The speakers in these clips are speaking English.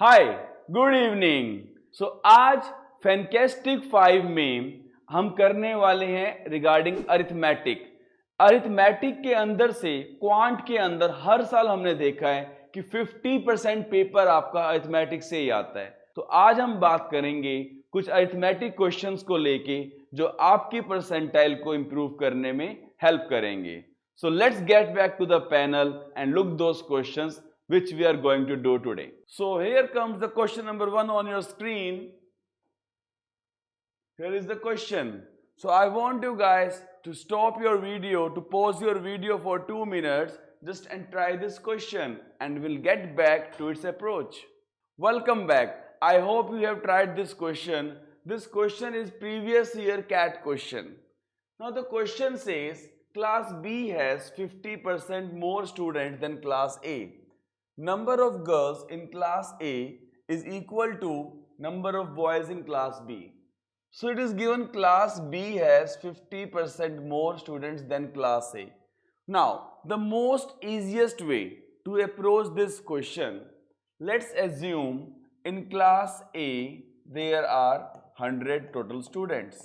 हाय, good evening. आज फैंकेस्टिक 5 में हम करने वाले हैं रिगार्डिंग अरिथमेटिक। अरिथमेटिक के अंदर से क्वांट के अंदर हर साल हमने देखा है कि 50% पेपर आपका अरिथमेटिक से ही आता है। तो आज हम बात करेंगे कुछ अरिथमेटिक क्वेश्चंस को लेके जो आपकी परसेंटाइल को इंप्रूव करने में हेल्प करेंगे। So let's get back to the panel and look those questions which we are going to do today. So here comes the question number 1 on your screen. Here is the question. So I want you guys to stop your video, to pause your video for 2 minutes just and try this question and we'll get back to its approach. Welcome back. I hope you have tried this question. This question is previous year CAT question. Now the question says class B has 50% more students than class A. Number of girls in class A is equal to number of boys in class B. So it is given class B has 50% more students than class A. Now the most easiest way to approach this question, let's assume in class A there are 100 total students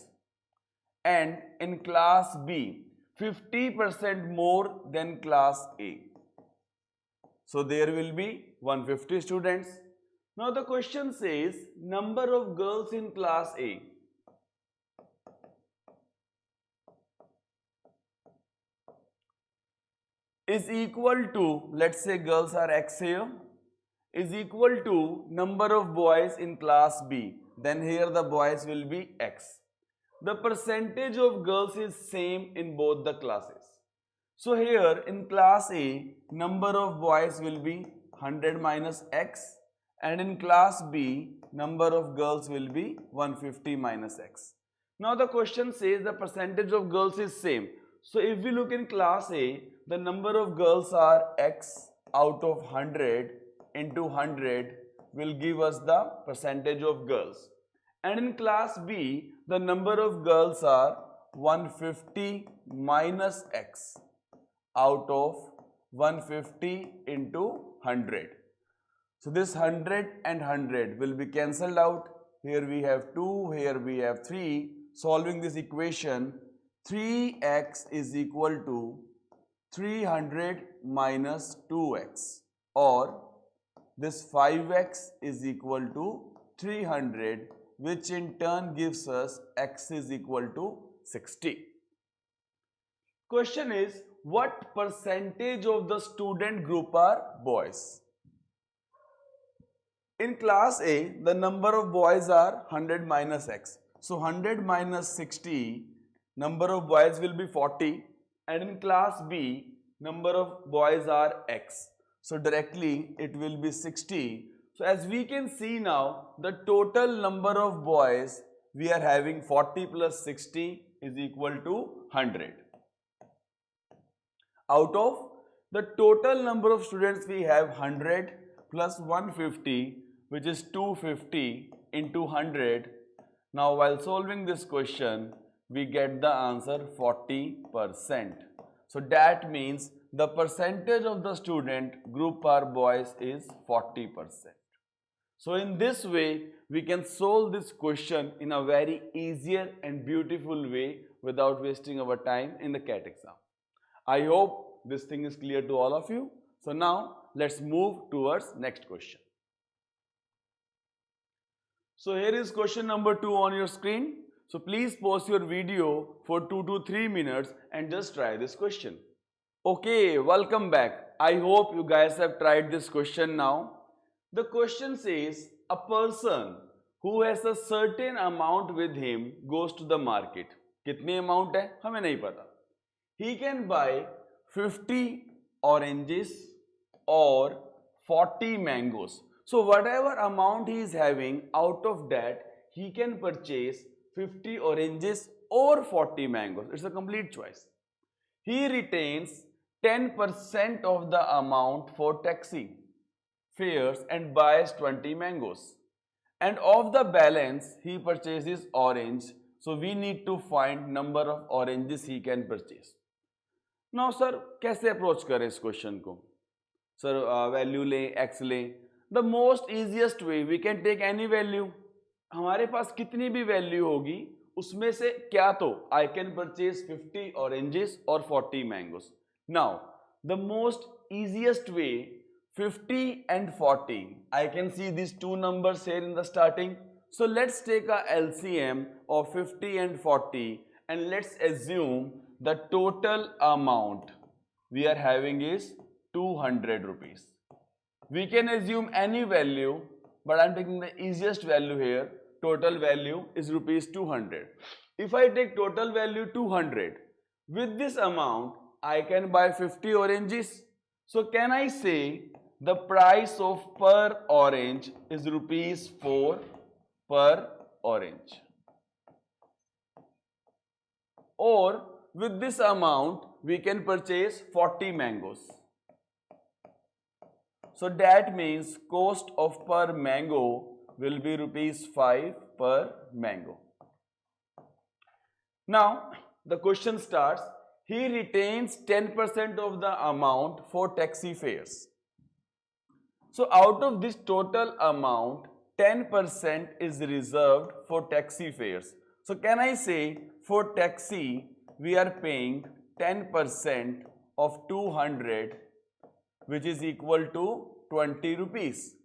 and in class B 50% more than class A. So there will be 150 students. Now the question says number of girls in class A. Is equal to, let's say girls are X here, is equal to number of boys in class B. Then here the boys will be X. The percentage of girls is same in both the classes. So here in class A, number of boys will be 100 minus X and in class B, number of girls will be 150 minus X. Now the question says the percentage of girls is same. So if we look in class A, the number of girls are X out of 100 into 100 will give us the percentage of girls. And in class B, the number of girls are 150 minus X out of 150 into 100. So this 100 and 100 will be cancelled out. Here we have 2, here we have 3. Solving this equation, 3x is equal to 300 minus 2x, or this 5x is equal to 300, which in turn gives us x is equal to 60. Question is, what percentage of the student group are boys? In class A, the number of boys are 100 minus x. So 100 minus 60, number of boys will be 40, and in class B, number of boys are x. So directly it will be 60. So as we can see now, the total number of boys we are having 40 plus 60 is equal to 100. Out of the total number of students we have 100 plus 150, which is 250 into 100. Now while solving this question, we get the answer 40%. So that means the percentage of the student group are boys is 40%. So in this way, we can solve this question in a very easier and beautiful way without wasting our time in the CAT exam. I hope this thing is clear to all of you. So now let's move towards next question. So here is question number 2 on your screen. So please pause your video for 2 to 3 minutes and just try this question. Okay, welcome back. I hope you guys have tried this question now. The question says a person who has a certain amount with him goes to the market. कितनी amount है हमें नहीं पता. He can buy 50 oranges or 40 mangoes. So whatever amount he is having, out of that he can purchase 50 oranges or 40 mangoes. It's a complete choice. He retains 10% of the amount for taxi fares and buys 20 mangoes. And of the balance he purchases orange. So we need to find number of oranges he can purchase. Now sir, कैसे approach करें इस question को? Sir value लें, X लें. The most easiest way, we can take any value, हमारे पास कितनी भी वैल्यू होगी उसमें से क्या तो आई कैन परचेज 50 ऑरेंजेस और 40 mangoes. Now the most easiest way, 50 and 40, I can see these two numbers here in the starting, so let's take a LCM of 50 and 40 and let's assume the total amount we are having is 200 rupees. We can assume any value, but I'm taking the easiest value here. Total value is rupees 200. If I take total value 200, with this amount I can buy 50 oranges. So can I say the price of per orange is rupees 4 per orange? Or with this amount we can purchase 40 mangoes. So that means cost of per mango will be rupees 5 per mango. Now the question starts. He retains 10% of the amount for taxi fares. So out of this total amount, 10% is reserved for taxi fares. So can I say for taxi we are paying 10% of 200, which is equal to 20 rupees,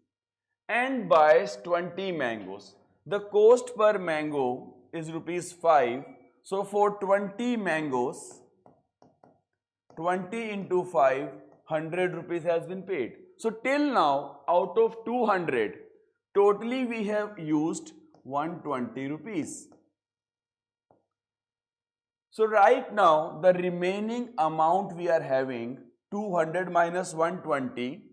and buys 20 mangoes. The cost per mango is rupees 5. So for 20 mangoes, 20 into 5, 100 rupees has been paid. So till now, out of 200, totally we have used 120 rupees. So right now, the remaining amount we are having 200 minus 120,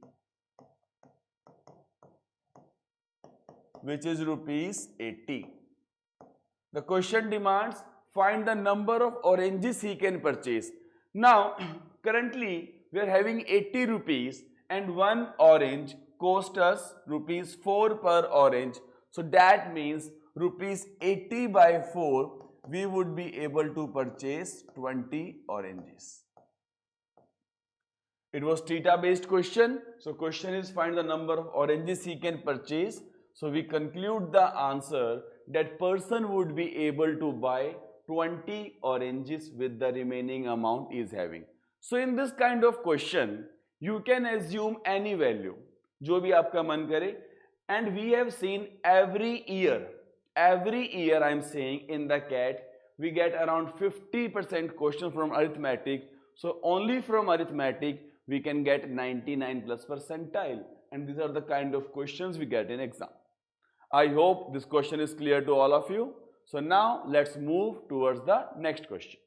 which is rupees 80. The question demands find the number of oranges he can purchase. Now, currently we are having 80 rupees and one orange cost us rupees 4 per orange. So that means rupees 80 by 4, we would be able to purchase 20 oranges. It was theta based question. So question is find the number of oranges he can purchase. So we conclude the answer that person would be able to buy 20 oranges with the remaining amount he is having. So in this kind of question, you can assume any value, जो भी आपका मन करे, and we have seen every year I am saying in the CAT, we get around 50% question from arithmetic. So only from arithmetic we can get 99 plus percentile, and these are the kind of questions we get in exam. I hope this question is clear to all of you. So now let's move towards the next question.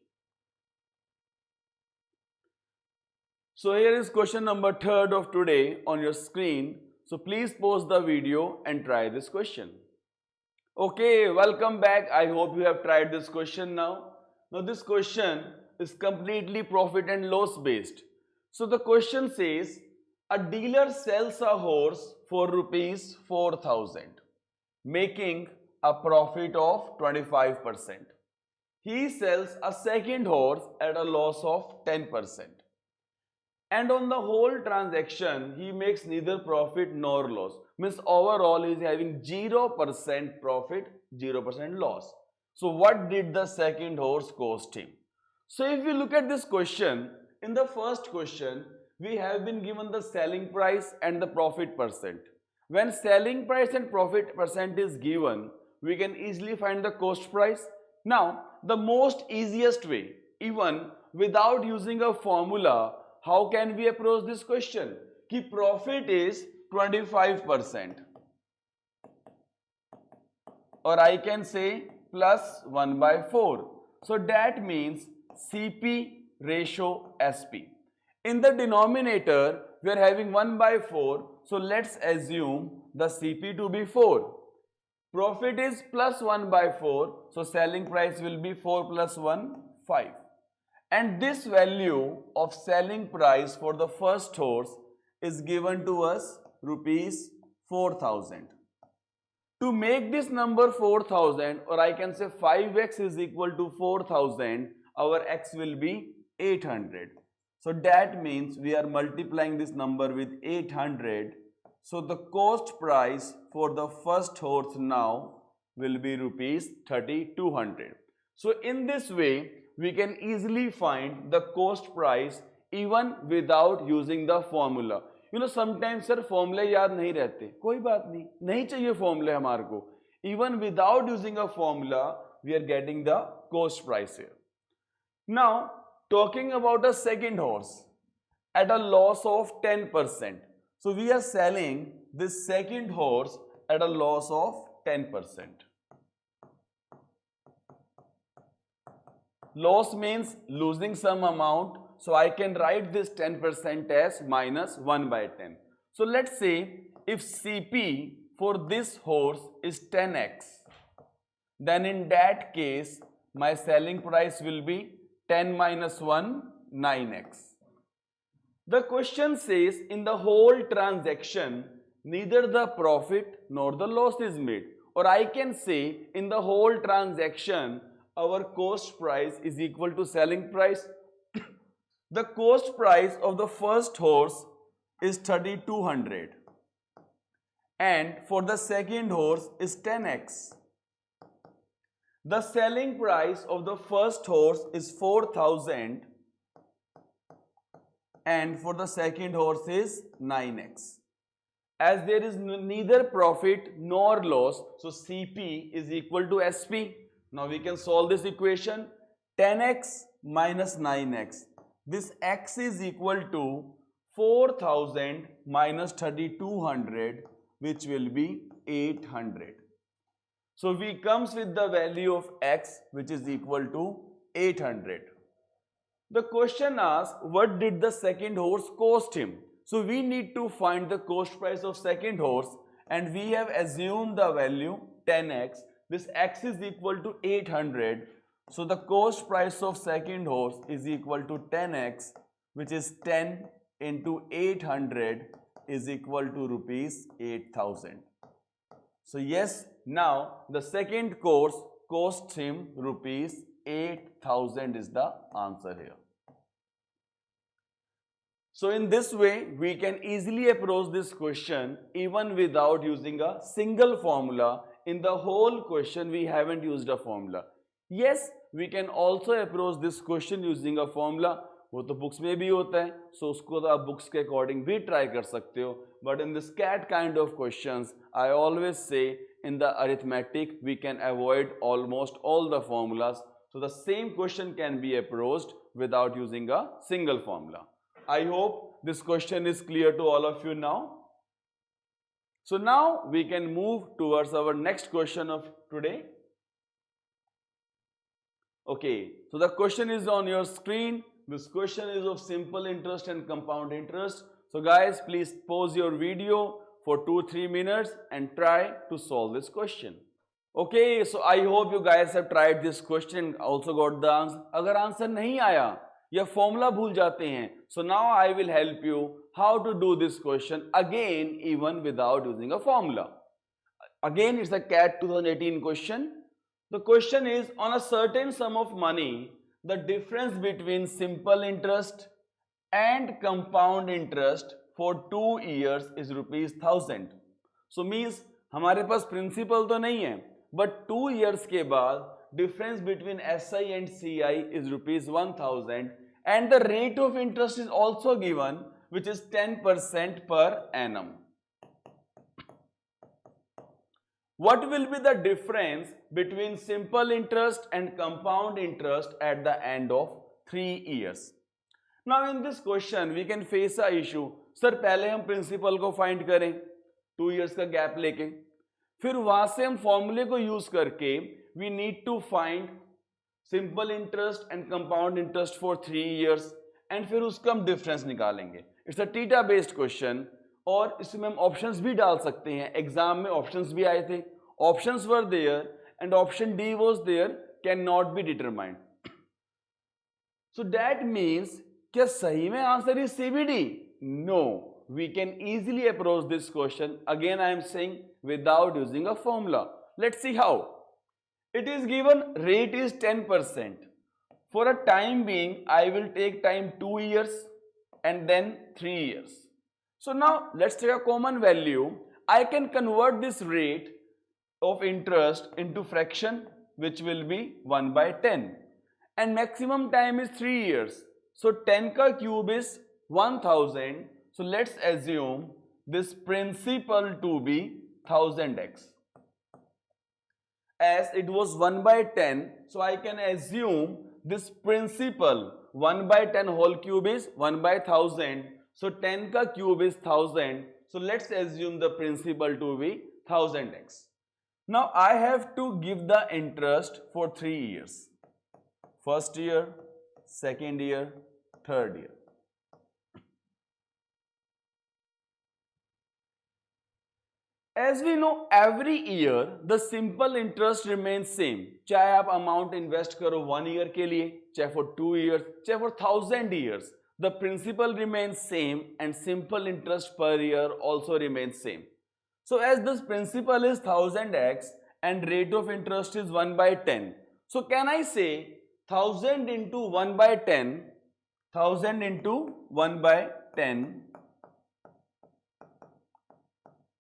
So here is question number 3 of today on your screen. So please pause the video and try this question. Okay, welcome back. I hope you have tried this question now. Now this question is completely profit and loss based. So the question says a dealer sells a horse for rupees 4,000, making a profit of 25%. He sells a second horse at a loss of 10%. And on the whole transaction, he makes neither profit nor loss. Means overall he is having 0% profit, 0% loss. So what did the second horse cost him? So if we look at this question, in the first question, we have been given the selling price and the profit percent. When selling price and profit percent is given, we can easily find the cost price. Now, the most easiest way, even without using a formula, how can we approach this question? Ki profit is 25%. Or I can say plus 1 by 4. So that means CP ratio SP. In the denominator, we are having 1 by 4. So let's assume the CP to be 4. Profit is plus 1 by 4, so selling price will be 4 plus 1, 5. And this value of selling price for the first horse is given to us rupees 4,000. To make this number 4,000, or I can say 5x is equal to 4,000, our x will be 800. So that means we are multiplying this number with 800 So the cost price for the first horse now will be rupees 3200. So in this way, we can easily find the cost price even without using the formula. You know, sometimes sir formula याद नहीं रहते, कोई बात नहीं, नहीं चाहिए formula हमारे को. Even without using a formula, we are getting the cost price here. Now, talking about a second horse at a loss of 10%. So we are selling this second horse at a loss of 10%. Loss means losing some amount. So I can write this 10% as minus 1 by 10. So let's say if CP for this horse is 10x, then in that case my selling price will be 10 minus 1, 9x. The question says in the whole transaction neither the profit nor the loss is made, or I can say in the whole transaction our cost price is equal to selling price. The cost price of the first horse is 3200 and for the second horse is 10x. The selling price of the first horse is 4000 and for the second horse is 9x. As there is neither profit nor loss, so CP is equal to SP. Now we can solve this equation. 10x minus 9x. This x is equal to 4000 minus 3200, which will be 800. So we comes with the value of x, which is equal to 800. The question asks, what did the second horse cost him? So we need to find the cost price of second horse, and we have assumed the value 10x. This x is equal to 800. So the cost price of second horse is equal to 10x, which is 10 into 800 is equal to rupees 8000. So yes, now the second course cost him rupees 8000 is the answer here. So in this way, we can easily approach this question even without using a single formula. In the whole question, we haven't used a formula. Yes, we can also approach this question using a formula. वो तो books में भी होता है, so उसको तो आप books के according भी try कर सकते हो. But in this CAT kind of questions, I always say in the arithmetic we can avoid almost all the formulas. So the same question can be approached without using a single formula. I hope this question is clear to all of you now. So now we can move towards our next question of today. Okay, so the question is on your screen. This question is of simple interest and compound interest. So guys, please pause your video for 2-3 minutes and try to solve this question. Okay, so I hope you guys have tried this question, also got the answer. अगर answer नहीं आया या formula भूल जाते हैं, so now I will help you how to do this question again even without using a formula. Again, it's a CAT 2018 question. The question is, on a certain sum of money, the difference between simple interest and compound interest for 2 years is rupees 1000. So means हमारे पास principal तो नहीं है, but 2 years के बाद difference between SI and CI is rupees 1000 and the rate of interest is also given, which is 10% per annum. What will be the difference between simple interest and compound interest at the end of 3 years? Now in this question we can face a issue. Sir, पहले हम principal को find करें 2 years का gap लेके, फिर वहां से हम फॉर्मूले को यूज करके we need to find simple interest and compound interest for 3 years and फिर उसका हम डिफरेंस निकालेंगे. It's a theta based question और इसमें हम ऑप्शंस भी डाल सकते हैं. एग्जाम में ऑप्शंस भी आए थे, options were there and option D was there, can not be determined. So that means क्या सही में answer is CBD? No, we can easily approach this question. Again I am saying without using a formula. Let's see how. It is given rate is 10%. For a time being, I will take time 2 years and then 3 years. So now let's take a common value. I can convert this rate of interest into fraction, which will be 1 by 10, and maximum time is 3 years. So 10 ka cube is 1000. So let's assume this principal to be 1000x. As it was 1 by 10, so I can assume this principal 1 by 10 whole cube is 1 by 1000. So 10 ka cube is 1000. So let's assume the principal to be 1000x. Now I have to give the interest for 3 years. First year, second year, third year. As we know, every year the simple interest remains same. चाहे आप amount invest करो 1 year के लिए, चाहे for 2 years, चाहे for 1000 years, the principal remains same and simple interest per year also remains same. So as this principal is 1000x and rate of interest is 1 by 10. So can I say 1000 into 1 by 10, 1000 into 1 by 10,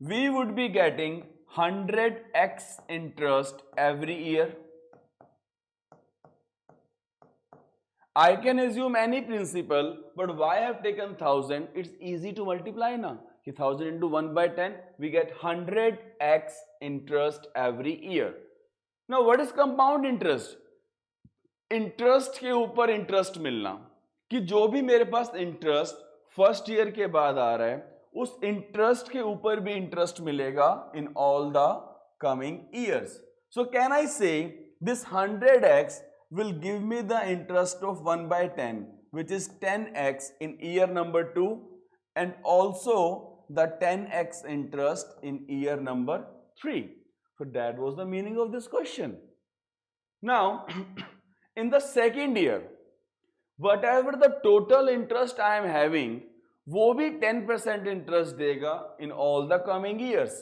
we would be getting 100x interest every year. I can assume any principal, but why I have taken 1000? It's easy to multiply na. 1000 into 1 by 10, we get 100x interest every year. Now what is compound interest? Interest के ऊपर interest मिलना, कि जो भी मेरे पास interest first year के बाद आ रहा है उस इंटरेस्ट के ऊपर भी इंटरेस्ट मिलेगा in all the coming years. So can I से this 100x will give me the interest of 1 by 10, which is 10x in year number 2, and also the 10x interest in year number 3. So that was the meaning of this question. Now in the second year, whatever the total interest I am having, वो भी 10% interest देगा in all the coming years.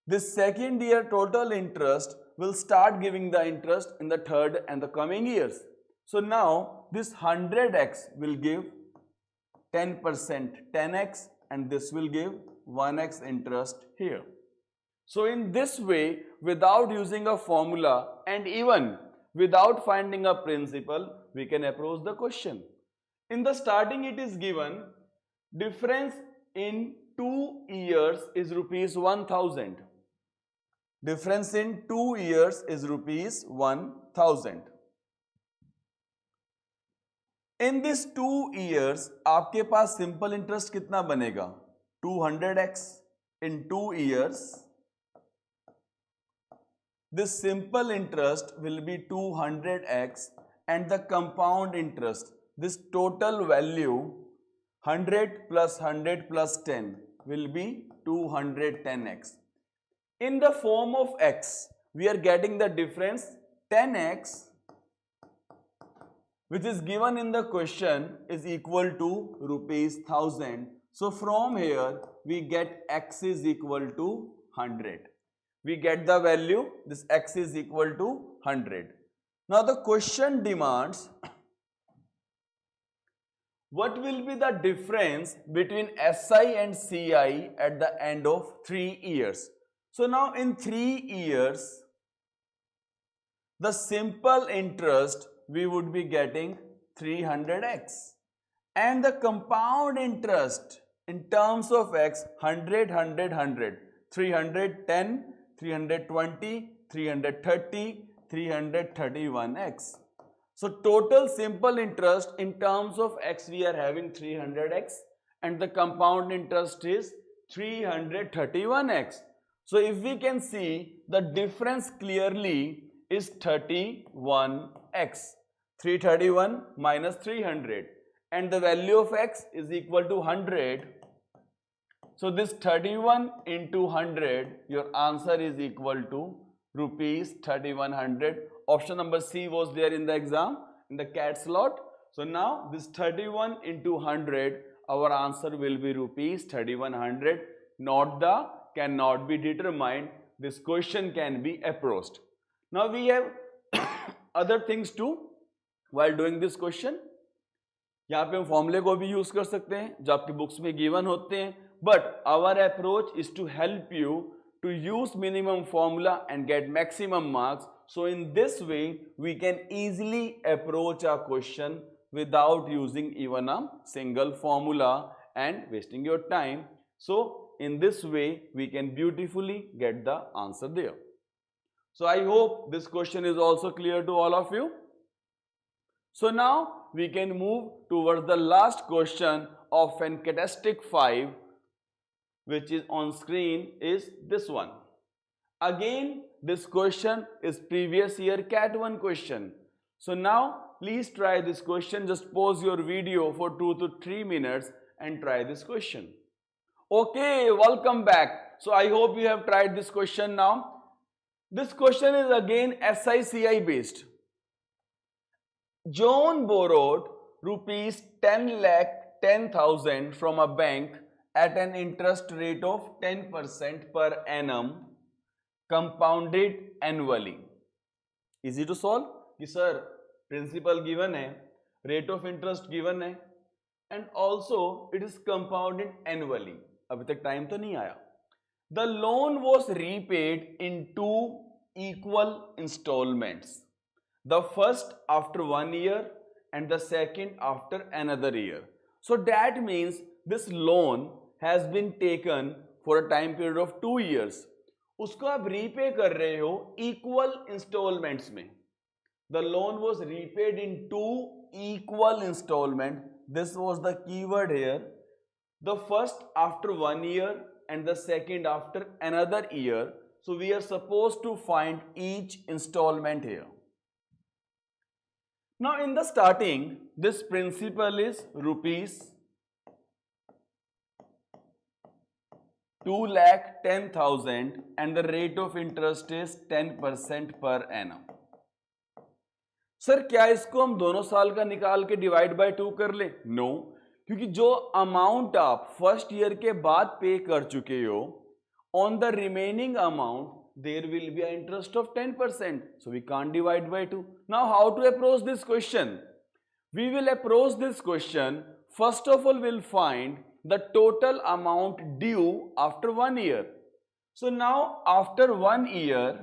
This second year total interest will start giving the interest in the third and the coming years. So now this 100x will give 10% 10x, and this will give 1x interest here. So in this way, without using a formula and even without finding a principal, we can approach the question. In the starting it is given difference in 2 years is rupees 1000. Difference in 2 years is rupees 1000. In this 2 years आपके पास simple interest कितना बनेगा? 200x in 2 years. This simple interest will be 200x, and the compound interest, this total value 100 plus 100 plus 10 will be 210x. In the form of x, we are getting the difference 10x, which is given in the question, is equal to rupees 1000. So from here we get x is equal to 100. We get the value, this x is equal to 100. Now the question demands what will be the difference between SI and CI at the end of 3 years. So now in 3 years, the simple interest we would be getting 300x, and the compound interest in terms of x 100, 100, 100, 310, 320, 330, 331x. So total simple interest in terms of x we are having 300x, and the compound interest is 331x. So if we can see, the difference clearly is 31x. 331 minus 300, and the value of x is equal to 100. So this 31 into 100, your answer is equal to rupees 3100. Option number C was there in the exam, in the CAT slot. So now this 31 into 100, our answer will be rupees 3100. Not the cannot be determined. This question can be approached. Now we have other things too while doing this question. यहाँ पे हम फॉर्मूले को भी use कर सकते हैं जो आपकी बुक्स में गिवन होते हैं, But our approach is to help you to use minimum formula and get maximum marks. So in this way, we can easily approach a question without using even a single formula and wasting your time. So in this way, we can beautifully get the answer there. So I hope this question is also clear to all of you. So now we can move towards the last question of Fantastic 5, which is on screen, is this one. Again, this question is previous year Cat 1 question. So now please try this question. Just pause your video for 2 to 3 minutes and try this question. Okay, welcome back. So I hope you have tried this question now. This question is again SICI based. John borrowed rupees 10,10,000 from a bank at an interest rate of 10% per annum, compounded annually. Easy to solve? कि sir, principal given है, rate of interest given है, and also it is compounded annually. अभी तक time तो नहीं आया. The loan was repaid in 2 equal installments. The first after 1 year and the second after another year. So that means this loan has been taken for a time period of 2 years. उसको आप repay कर रहे हो equal installments में. The loan was repaid in 2 equal installments. This was the keyword here. The first after 1 year and the second after another year. So we are supposed to find each installment here. Now in the starting, this principal is rupees 2,10,000 and the rate of interest is 10% per annum. Sir क्या इसको हम दोनों साल का निकाल के divide by 2 कर ले? नो, क्योंकि जो अमाउंट आप फर्स्ट ईयर के बाद पे कर चुके हो, on the remaining amount there will be an interest of 10%. So we can't divide by 2. Now how to approach this question? We will approach this question. First of all, we'll find the total amount due after 1 year. So now after 1 year,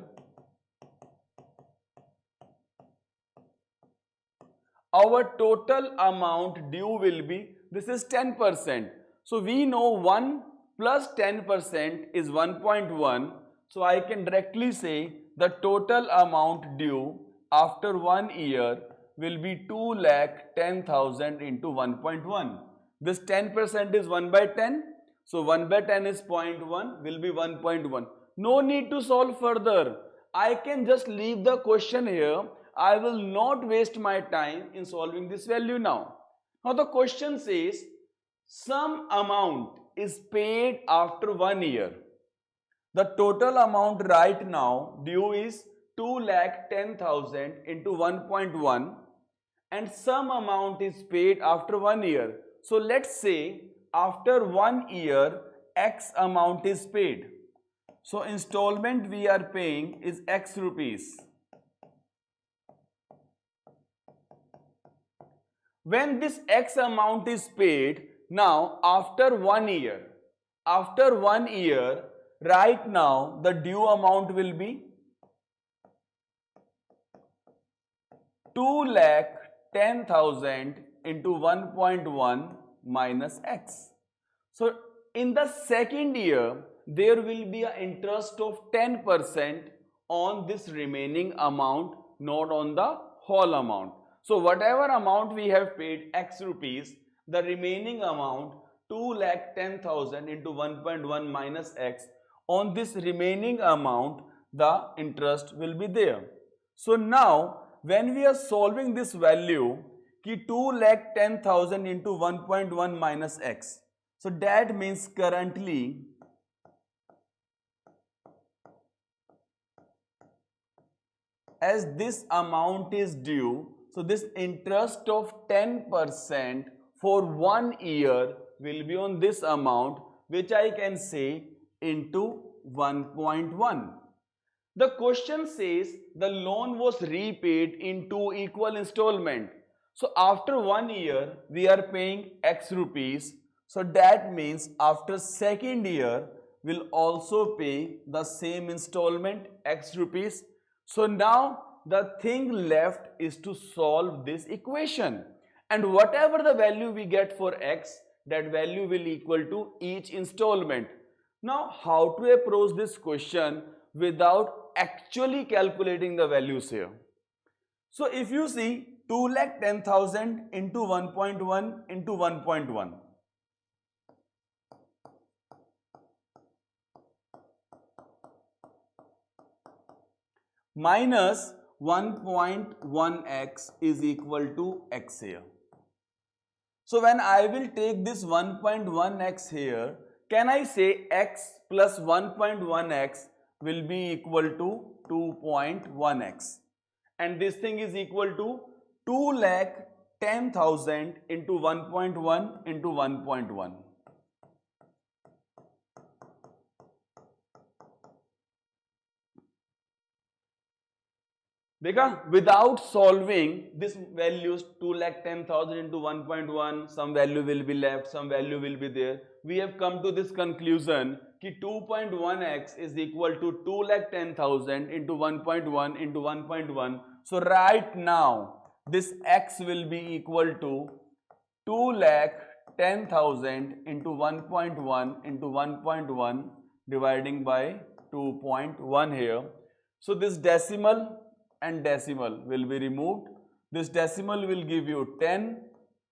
our total amount due will be, this is 10%. So we know 1 plus 10% is 1.1. So I can directly say the total amount due after 1 year will be 2,10,000 into 1.1. This 10% is 1 by 10. So 1 by 10 is 0.1, will be 1.1. No need to solve further. I can just leave the question here. I will not waste my time in solving this value now. Now the question says some amount is paid after 1 year. The total amount right now due is 2,10,000 into 1.1 and some amount is paid after 1 year. So let's say after 1 year X amount is paid. So installment we are paying is X rupees. When this X amount is paid, now after 1 year, right now the due amount will be 2,10,000 into 1.1 minus X. So in the second year there will be an interest of 10% on this remaining amount, not on the whole amount. So whatever amount we have paid X rupees, the remaining amount 2,10,000 into 1.1 minus X, on this remaining amount the interest will be there. So now when we are solving this value ki 2,10,000 into 1.1 minus X, so that means currently as this amount is due, so this interest of 10% for 1 year will be on this amount, which I can say into 1.1. The question says the loan was repaid in 2 equal installments. So after 1 year we are paying X rupees. So that means after second year, we'll also pay the same installment, X rupees. So now the thing left is to solve this equation. And whatever the value we get for X, that value will equal to each installment. Now, how to approach this question without actually calculating the values here? So if you see 2,10,000 into 1.1 into 1.1. Minus 1.1x is equal to x here. So when I will take this 1.1x here, can I say x plus 1.1x will be equal to 2.1x? And this thing is equal to 2,10,000 into 1.1 into 1.1. देखा, without solving this values 2,10,000 into 1.1, some value will be left, some value will be there. We have come to this conclusion कि 2.1x is equal to 2,10,000 into 1.1 into 1.1. So right now this x will be equal to 2,10,000 into 1.1 into 1.1 dividing by 2.1 here. So this decimal and decimal will be removed. This decimal will give you 10,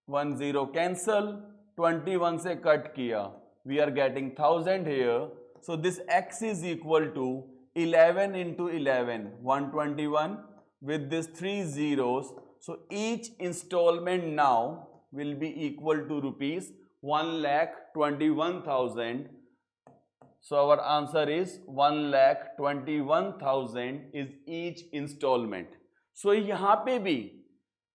1 0 cancel, 21 से cut किया. We are getting 1000 here. So this x is equal to 11 into 11, 121 with these 3 zeros. So each installment now will be equal to rupees 1,21,000. So our answer is 1,21,000 is each installment. So यहाँ पे भी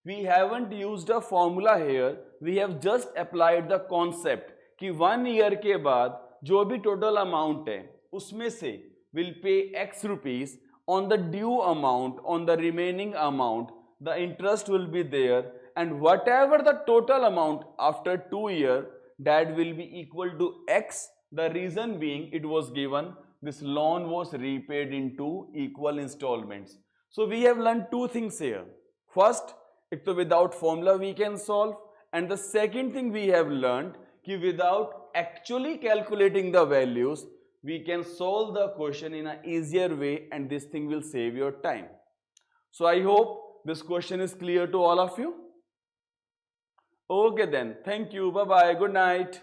we haven't used a formula here. We have just applied the concept कि 1 year के बाद जो भी total amount है उसमें से will pay x rupees on the due amount, on the remaining amount, the interest will be there, and whatever the total amount after 2 years, that will be equal to x. The reason being it was given this loan was repaid into equal installments. So we have learned two things here. First, एक तो without formula we can solve, and the second thing we have learned कि without actually calculating the values we can solve the question in an easier way, and this thing will save your time. So I hope this question is clear to all of you. Okay then, thank you, bye bye, good night.